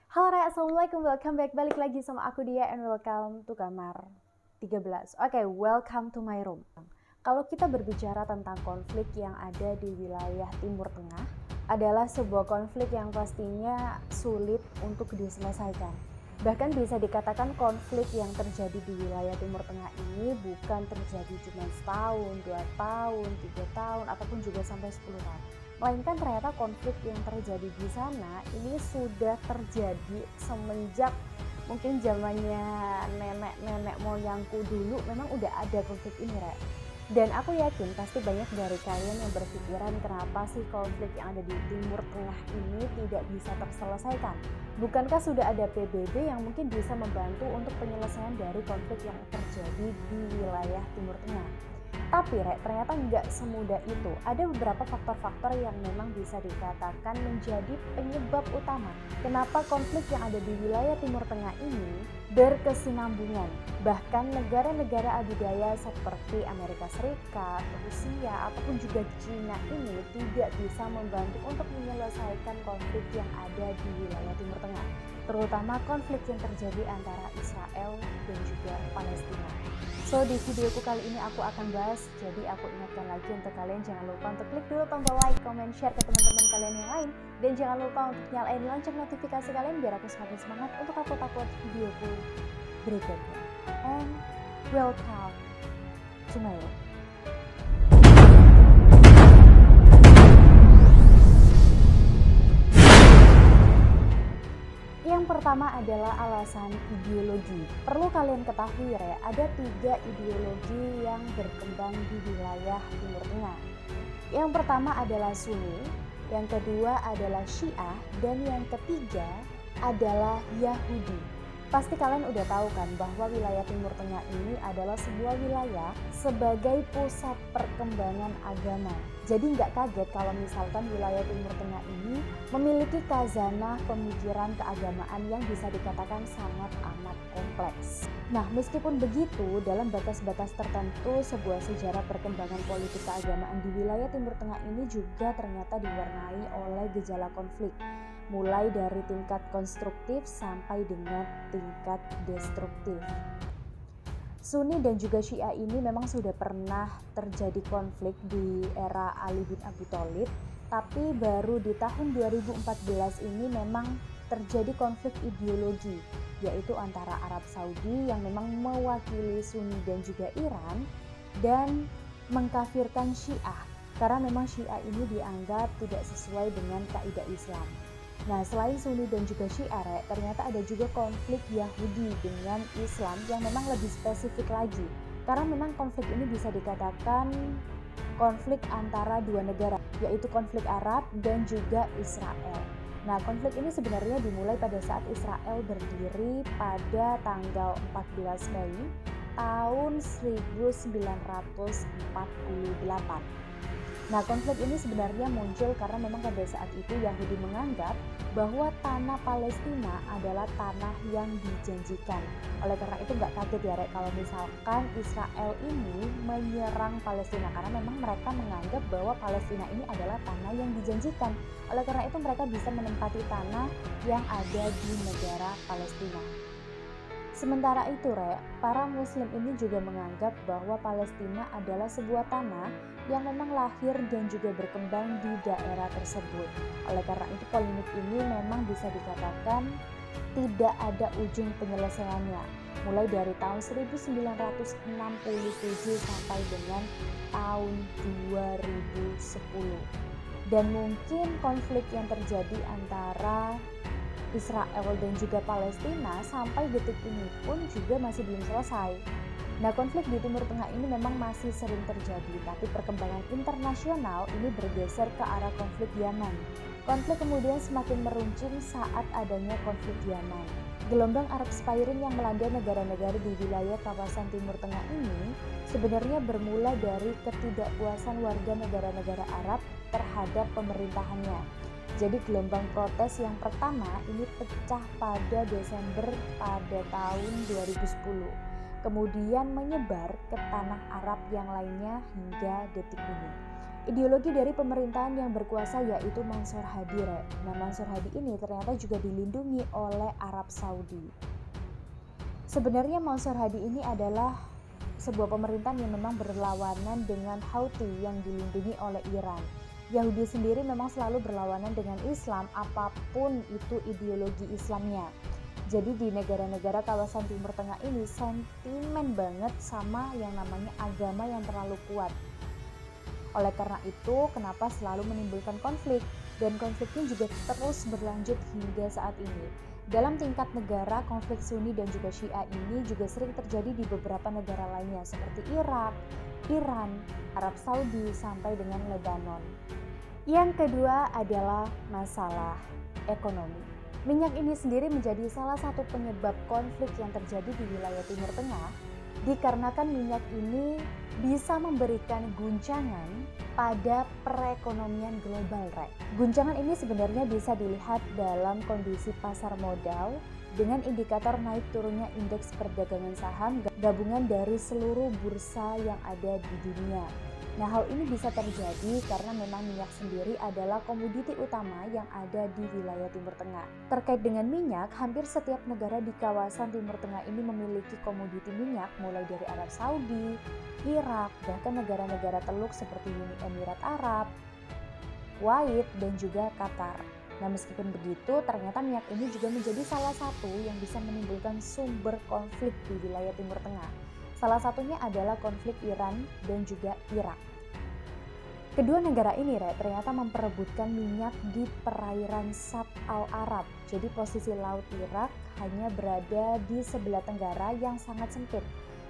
Halo Raya, Assalamualaikum, welcome back, balik lagi sama aku Dia and welcome to kamar 13. Oke, welcome to my room. Kalau kita berbicara tentang konflik yang ada di wilayah Timur Tengah, adalah sebuah konflik yang pastinya sulit untuk diselesaikan. Bahkan bisa dikatakan konflik yang terjadi di wilayah Timur Tengah ini bukan terjadi cuma setahun, 2 tahun, 3 tahun, ataupun juga sampai 10 tahun. Melainkan ternyata konflik yang terjadi di sana ini sudah terjadi semenjak mungkin zamannya nenek-nenek moyangku dulu memang udah ada konflik ini, Rek. Dan aku yakin pasti banyak dari kalian yang berpikiran kenapa sih konflik yang ada di Timur Tengah ini tidak bisa terselesaikan. Bukankah sudah ada PBB yang mungkin bisa membantu untuk penyelesaian dari konflik yang terjadi di wilayah Timur Tengah? Tapi Rek, ternyata nggak semudah itu. Ada beberapa faktor-faktor yang memang bisa dikatakan menjadi penyebab utama kenapa konflik yang ada di wilayah Timur Tengah ini berkesinambungan. Bahkan negara-negara adidaya seperti Amerika Serikat, Rusia, ataupun juga Cina ini tidak bisa membantu untuk menyelesaikan konflik yang ada di wilayah Timur Tengah. Terutama konflik yang terjadi antara Israel dan juga Palestina. So di videoku kali ini aku akan bahas, jadi aku ingatkan lagi untuk kalian jangan lupa untuk klik dulu tombol like, comment, share ke teman-teman kalian yang lain. Dan jangan lupa untuk nyalain lonceng notifikasi kalian biar aku semakin semangat untuk upload videoku berikutnya. And welcome to my room. Yang pertama adalah alasan ideologi. Perlu kalian ketahui ya, ada 3 ideologi yang berkembang di wilayah Timur Tengah. Yang pertama adalah Sunni, yang kedua adalah Syiah, dan yang ketiga adalah Yahudi. Pasti kalian udah tahu kan bahwa wilayah Timur Tengah ini adalah sebuah wilayah sebagai pusat perkembangan agama. Jadi nggak kaget kalau misalkan wilayah Timur Tengah ini memiliki khazanah pemikiran keagamaan yang bisa dikatakan sangat amat kompleks. Nah, meskipun begitu, dalam batas-batas tertentu sebuah sejarah perkembangan politik keagamaan di wilayah Timur Tengah ini juga ternyata diwarnai oleh gejala konflik. Mulai dari tingkat konstruktif sampai dengan tingkat destruktif. Sunni dan juga Syiah ini memang sudah pernah terjadi konflik di era Ali bin Abi Thalib, tapi baru di tahun 2014 ini memang terjadi konflik ideologi, yaitu antara Arab Saudi yang memang mewakili Sunni dan juga Iran dan mengkafirkan Syiah, karena memang Syiah ini dianggap tidak sesuai dengan kaidah Islam. Nah, selain Sunni dan juga Syiah, ternyata ada juga konflik Yahudi dengan Islam yang memang lebih spesifik lagi. Karena memang konflik ini bisa dikatakan konflik antara 2 negara, yaitu konflik Arab dan juga Israel. Nah, konflik ini sebenarnya dimulai pada saat Israel berdiri pada tanggal 14 Mei tahun 1948. Nah, konflik ini sebenarnya muncul karena memang pada saat itu Yahudi menganggap bahwa tanah Palestina adalah tanah yang dijanjikan. Oleh karena itu nggak kaget ya, Rek, kalau misalkan Israel ini menyerang Palestina, karena memang mereka menganggap bahwa Palestina ini adalah tanah yang dijanjikan. Oleh karena itu mereka bisa menempati tanah yang ada di negara Palestina. Sementara itu, Rek, para muslim ini juga menganggap bahwa Palestina adalah sebuah tanah yang memang lahir dan juga berkembang di daerah tersebut. Oleh karena itu polemik ini memang bisa dikatakan tidak ada ujung penyelesaiannya, mulai dari tahun 1967 sampai dengan tahun 2010. Dan mungkin konflik yang terjadi antara Israel dan juga Palestina sampai detik ini pun juga masih belum selesai. Nah, konflik di Timur Tengah ini memang masih sering terjadi, tapi perkembangan internasional ini bergeser ke arah konflik Yaman. Konflik kemudian semakin meruncing saat adanya konflik Yaman. Gelombang Arab Spring yang melanda negara-negara di wilayah kawasan Timur Tengah ini sebenarnya bermula dari ketidakpuasan warga negara-negara Arab terhadap pemerintahannya. Jadi gelombang protes yang pertama ini pecah pada Desember pada tahun 2010. Kemudian menyebar ke tanah Arab yang lainnya hingga detik ini. ideologi dari pemerintahan yang berkuasa yaitu Mansur Hadi. Nah, Mansur Hadi ini ternyata juga dilindungi oleh Arab Saudi. Sebenarnya Mansur Hadi ini adalah sebuah pemerintahan yang memang berlawanan dengan Houthi yang dilindungi oleh Iran. Yahudi sendiri memang selalu berlawanan dengan Islam, apapun itu ideologi Islamnya. Jadi di negara-negara kawasan Timur Tengah ini sentimen banget sama yang namanya agama yang terlalu kuat. Oleh karena itu, kenapa selalu menimbulkan konflik, dan konfliknya juga terus berlanjut hingga saat ini. Dalam tingkat negara, konflik Sunni dan juga Syiah ini juga sering terjadi di beberapa negara lainnya seperti Irak, Iran, Arab Saudi, sampai dengan Lebanon. Yang kedua adalah masalah ekonomi. Minyak ini sendiri menjadi salah satu penyebab konflik yang terjadi di wilayah Timur Tengah, dikarenakan minyak ini bisa memberikan guncangan pada perekonomian global, Guncangan ini sebenarnya bisa dilihat dalam kondisi pasar modal dengan indikator naik turunnya indeks perdagangan saham gabungan dari seluruh bursa yang ada di dunia. Nah, hal ini bisa terjadi karena memang minyak sendiri adalah komoditi utama yang ada di wilayah Timur Tengah. Terkait dengan minyak, hampir setiap negara di kawasan Timur Tengah ini memiliki komoditi minyak mulai dari Arab Saudi, Irak, bahkan negara-negara Teluk seperti Uni Emirat Arab, Kuwait, dan juga Qatar. Nah, meskipun begitu, ternyata minyak ini juga menjadi salah satu yang bisa menimbulkan sumber konflik di wilayah Timur Tengah. Salah satunya adalah konflik Iran dan juga Irak. Kedua negara ini ternyata memperebutkan minyak di perairan Sab al-Arab. Jadi posisi laut Irak hanya berada di sebelah tenggara yang sangat sempit.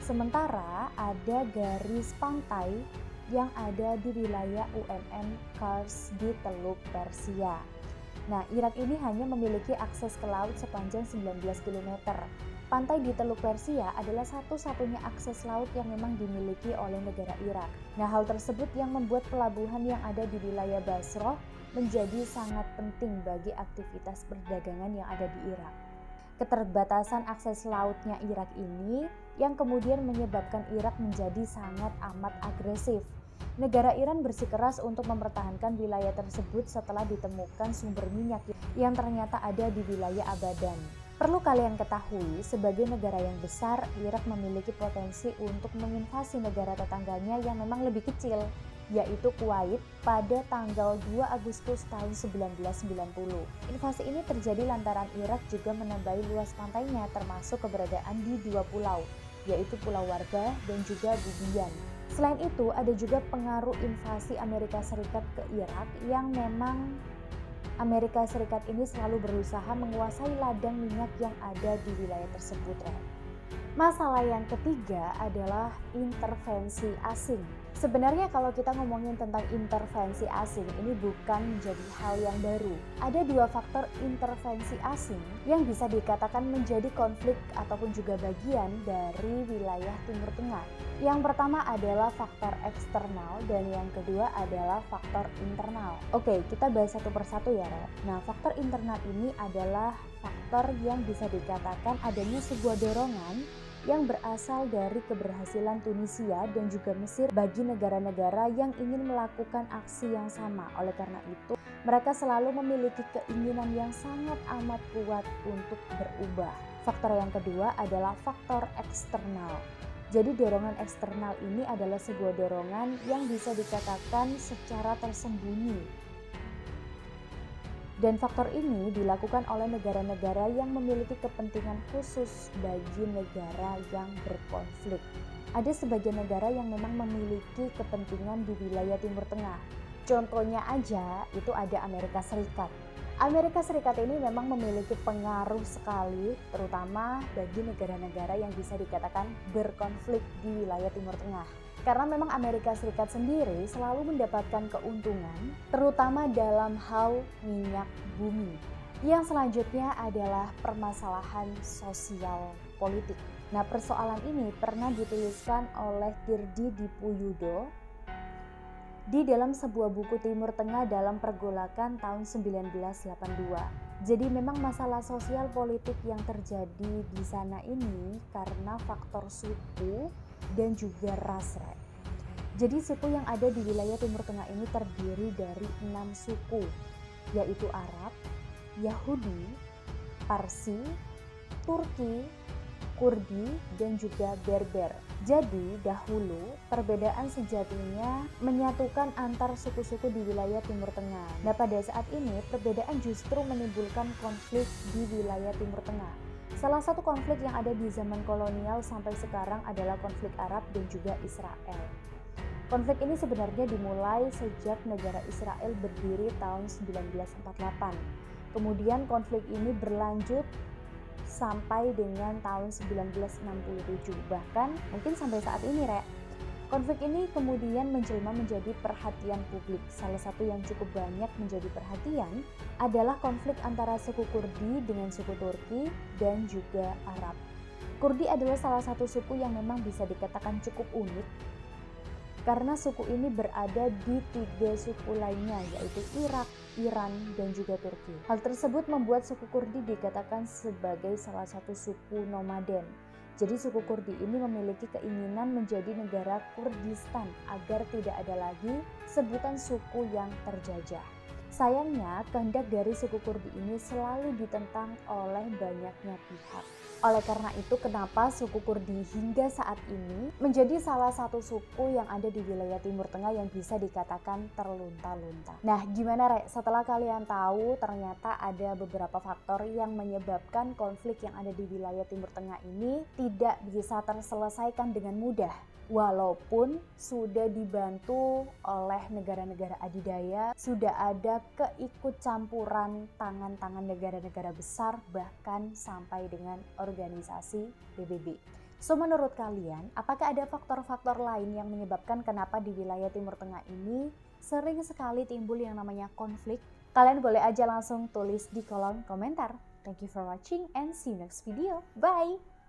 Sementara ada garis pantai yang ada di wilayah UMM Kars di Teluk Persia. Nah, Irak ini hanya memiliki akses ke laut sepanjang 19 km. Pantai di Teluk Persia adalah satu-satunya akses laut yang memang dimiliki oleh negara Irak. Nah, hal tersebut yang membuat pelabuhan yang ada di wilayah Basrah menjadi sangat penting bagi aktivitas perdagangan yang ada di Irak. Keterbatasan akses lautnya Irak ini yang kemudian menyebabkan Irak menjadi sangat amat agresif. Negara Iran bersikeras untuk mempertahankan wilayah tersebut setelah ditemukan sumber minyak yang ternyata ada di wilayah Abadan. Perlu kalian ketahui, sebagai negara yang besar, Irak memiliki potensi untuk menginvasi negara tetangganya yang memang lebih kecil, yaitu Kuwait pada tanggal 2 Agustus tahun 1990. Invasi ini terjadi lantaran Irak juga menambahi luas pantainya termasuk keberadaan di dua pulau, yaitu Pulau Wardah dan juga Bubiyan. Selain itu, ada juga pengaruh invasi Amerika Serikat ke Irak yang memang Amerika Serikat ini selalu berusaha menguasai ladang minyak yang ada di wilayah tersebut. Masalah yang ketiga adalah intervensi asing. Sebenarnya kalau kita ngomongin tentang intervensi asing, ini bukan menjadi hal yang baru. Ada dua faktor intervensi asing yang bisa dikatakan menjadi konflik ataupun juga bagian dari wilayah Timur Tengah. Yang pertama adalah faktor eksternal dan yang kedua adalah faktor internal. Oke, kita bahas satu persatu ya, Nah, faktor internal ini adalah faktor yang bisa dikatakan adanya sebuah dorongan yang berasal dari keberhasilan Tunisia dan juga Mesir bagi negara-negara yang ingin melakukan aksi yang sama. Oleh karena itu, mereka selalu memiliki keinginan yang sangat amat kuat untuk berubah. Faktor yang kedua adalah faktor eksternal. Jadi dorongan eksternal ini adalah sebuah dorongan yang bisa dikatakan secara tersembunyi. Dan faktor ini dilakukan oleh negara-negara yang memiliki kepentingan khusus bagi negara yang berkonflik. Ada sebagian negara yang memang memiliki kepentingan di wilayah Timur Tengah. Contohnya aja itu ada Amerika Serikat. Amerika Serikat ini memang memiliki pengaruh sekali, terutama bagi negara-negara yang bisa dikatakan berkonflik di wilayah Timur Tengah. Karena memang Amerika Serikat sendiri selalu mendapatkan keuntungan, terutama dalam hal minyak bumi. Yang selanjutnya adalah permasalahan sosial politik. Nah, persoalan ini pernah dituliskan oleh Tirdi Dipuyudo di dalam sebuah buku Timur Tengah dalam pergolakan tahun 1982. Jadi memang masalah sosial politik yang terjadi di sana ini karena faktor suku dan juga ras. Jadi suku yang ada di wilayah Timur Tengah ini terdiri dari 6 suku, yaitu Arab, Yahudi, Parsi, Turki, Kurdi, dan juga Berber. Jadi dahulu perbedaan sejatinya menyatukan antar suku-suku di wilayah Timur Tengah. Nah pada saat ini perbedaan justru menimbulkan konflik di wilayah Timur Tengah. Salah satu konflik yang ada di zaman kolonial sampai sekarang adalah konflik Arab dan juga Israel. Konflik ini sebenarnya dimulai sejak negara Israel berdiri tahun 1948. Kemudian konflik ini berlanjut sampai dengan tahun 1967, bahkan mungkin sampai saat ini, Rek. Konflik ini kemudian menjelma menjadi perhatian publik. Salah satu yang cukup banyak menjadi perhatian adalah konflik antara suku Kurdi dengan suku Turki dan juga Arab. Kurdi adalah salah satu suku yang memang bisa dikatakan cukup unik karena suku ini berada di 3 suku lainnya, yaitu Irak, Iran, dan juga Turki. Hal tersebut membuat suku Kurdi dikatakan sebagai salah satu suku nomaden. Jadi suku Kurdi ini memiliki keinginan menjadi negara Kurdistan agar tidak ada lagi sebutan suku yang terjajah. Sayangnya, kehendak dari suku Kurdi ini selalu ditentang oleh banyaknya pihak. Oleh karena itu, kenapa suku Kurdi hingga saat ini menjadi salah satu suku yang ada di wilayah Timur Tengah yang bisa dikatakan terlunta-lunta. Nah, gimana Rek? Setelah kalian tahu ternyata ada beberapa faktor yang menyebabkan konflik yang ada di wilayah Timur Tengah ini tidak bisa terselesaikan dengan mudah. Walaupun sudah dibantu oleh negara-negara adidaya, sudah ada keikutcampuran tangan-tangan negara-negara besar, bahkan sampai dengan organisasi PBB. So menurut kalian, apakah ada faktor-faktor lain yang menyebabkan kenapa di wilayah Timur Tengah ini sering sekali timbul yang namanya konflik? Kalian boleh aja langsung tulis di kolom komentar. Thank you for watching and see you next video. Bye!